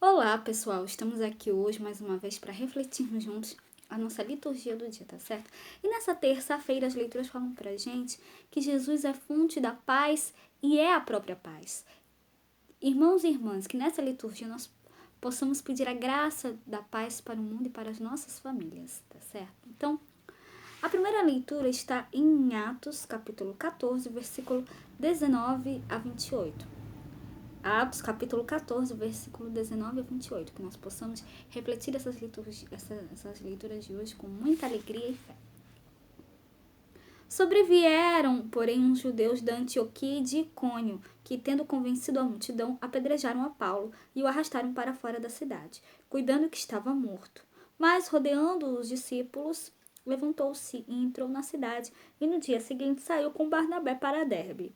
Olá, pessoal! Estamos aqui hoje mais uma vez para refletirmos juntos a nossa liturgia do dia, tá certo? E nessa terça-feira as leituras falam pra gente que Jesus é fonte da paz e é a própria paz. Irmãos e irmãs, que nessa liturgia nós possamos pedir a graça da paz para o mundo e para as nossas famílias, tá certo? Então, a primeira leitura está em Atos, capítulo 14, versículo 19 a 28. Atos, capítulo 14, versículo 19 a 28, que nós possamos refletir essas leituras de hoje com muita alegria e fé. Sobrevieram, porém, uns judeus da Antioquia e de Icônio, que, tendo convencido a multidão, apedrejaram a Paulo e o arrastaram para fora da cidade, cuidando que estava morto. Mas, rodeando os discípulos, levantou-se e entrou na cidade, e no dia seguinte saiu com Barnabé para Derbe.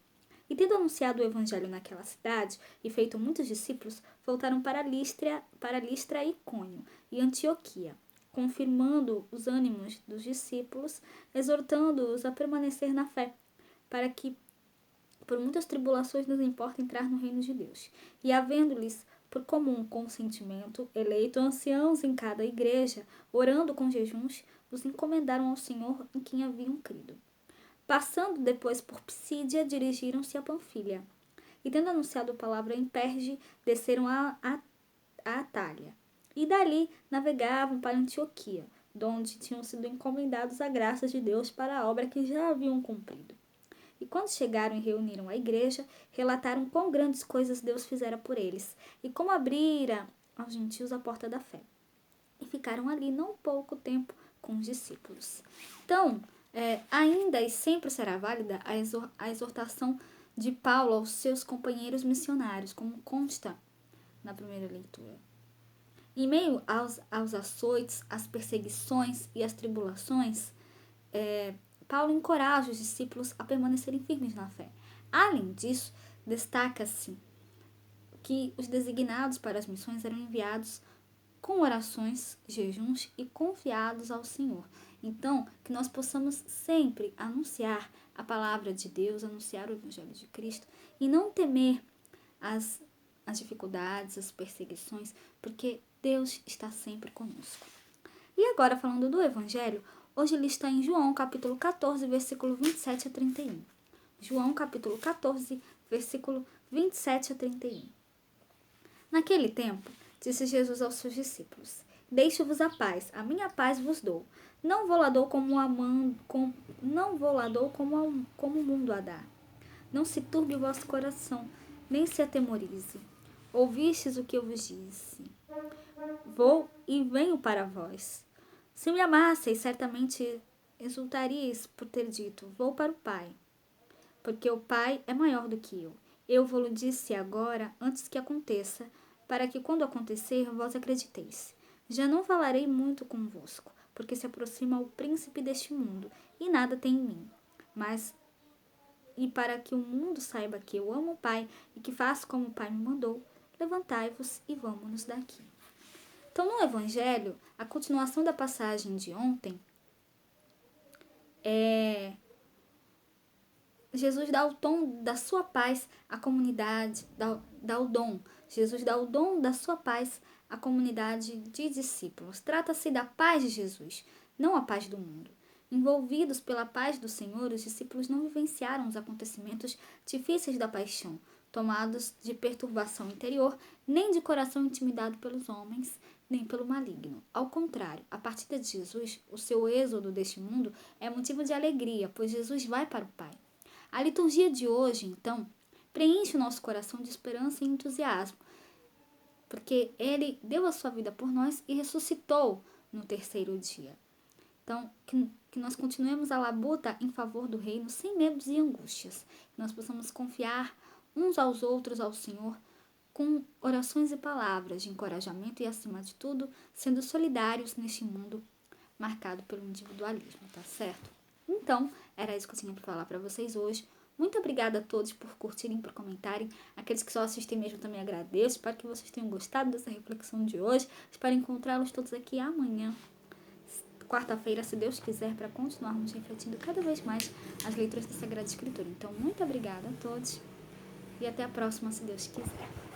E tendo anunciado o evangelho naquela cidade e feito muitos discípulos, voltaram para Listra e Icônio e Antioquia, confirmando os ânimos dos discípulos, exortando-os a permanecer na fé, para que por muitas tribulações nos importa entrar no reino de Deus. E havendo-lhes por comum consentimento, eleito anciãos em cada igreja, orando com jejuns, os encomendaram ao Senhor em quem haviam crido. Passando depois por Psídia, dirigiram-se a Panfilha. E tendo anunciado a palavra em Perge, desceram a Atália. E dali navegavam para Antioquia, donde tinham sido encomendados a graça de Deus para a obra que já haviam cumprido. E quando chegaram e reuniram a igreja, relataram quão grandes coisas Deus fizera por eles, e como abrira aos gentios a porta da fé. E ficaram ali não pouco tempo com os discípulos. Então, ainda e sempre será válida a exortação de Paulo aos seus companheiros missionários, como consta na primeira leitura. Em meio aos açoites, às perseguições e às tribulações, Paulo encoraja os discípulos a permanecerem firmes na fé. Além disso, destaca-se que os designados para as missões eram enviados com orações, jejuns e confiados ao Senhor. Então, que nós possamos sempre anunciar a palavra de Deus, anunciar o Evangelho de Cristo e não temer as dificuldades, as perseguições, porque Deus está sempre conosco. E agora, falando do Evangelho, hoje ele está em João, capítulo 14, versículo 27 a 31. João, capítulo 14, versículo 27 a 31. Naquele tempo, disse Jesus aos seus discípulos: Deixo-vos a paz, a minha paz vos dou. Não vou lá dou como o mundo a dá. Não se turbe o vosso coração, nem se atemorize. Ouvistes o que eu vos disse. Vou e venho para vós. Se me amasseis, certamente exultaríeis por ter dito: Vou para o Pai, porque o Pai é maior do que eu. Eu vou-lo disse agora, antes que aconteça, para que quando acontecer, vós acrediteis. Já não falarei muito convosco, porque se aproxima o príncipe deste mundo, e nada tem em mim. Mas, e para que o mundo saiba que eu amo o Pai, e que faço como o Pai me mandou, levantai-vos e vamos-nos daqui. Então, no Evangelho, a continuação da passagem de ontem Jesus dá o tom da sua paz à comunidade, dá o dom. Jesus dá o dom da sua paz à comunidade de discípulos. Trata-se da paz de Jesus, não a paz do mundo. Envolvidos pela paz do Senhor, os discípulos não vivenciaram os acontecimentos difíceis da paixão, tomados de perturbação interior, nem de coração intimidado pelos homens, nem pelo maligno. Ao contrário, a partida de Jesus, o seu êxodo deste mundo, é motivo de alegria, pois Jesus vai para o Pai. A liturgia de hoje, então, preenche o nosso coração de esperança e entusiasmo, porque Ele deu a sua vida por nós e ressuscitou no terceiro dia. Então, que nós continuemos a labuta em favor do reino sem medos e angústias. Que nós possamos confiar uns aos outros ao Senhor com orações e palavras de encorajamento e, acima de tudo, sendo solidários neste mundo marcado pelo individualismo, tá certo? Então, era isso que eu tinha para falar para vocês hoje. Muito obrigada a todos por curtirem, por comentarem. Aqueles que só assistem mesmo também agradeço. Espero que vocês tenham gostado dessa reflexão de hoje. Espero encontrá-los todos aqui amanhã, quarta-feira, se Deus quiser, para continuarmos refletindo cada vez mais as leituras da Sagrada Escritura. Então, muito obrigada a todos e até a próxima, se Deus quiser.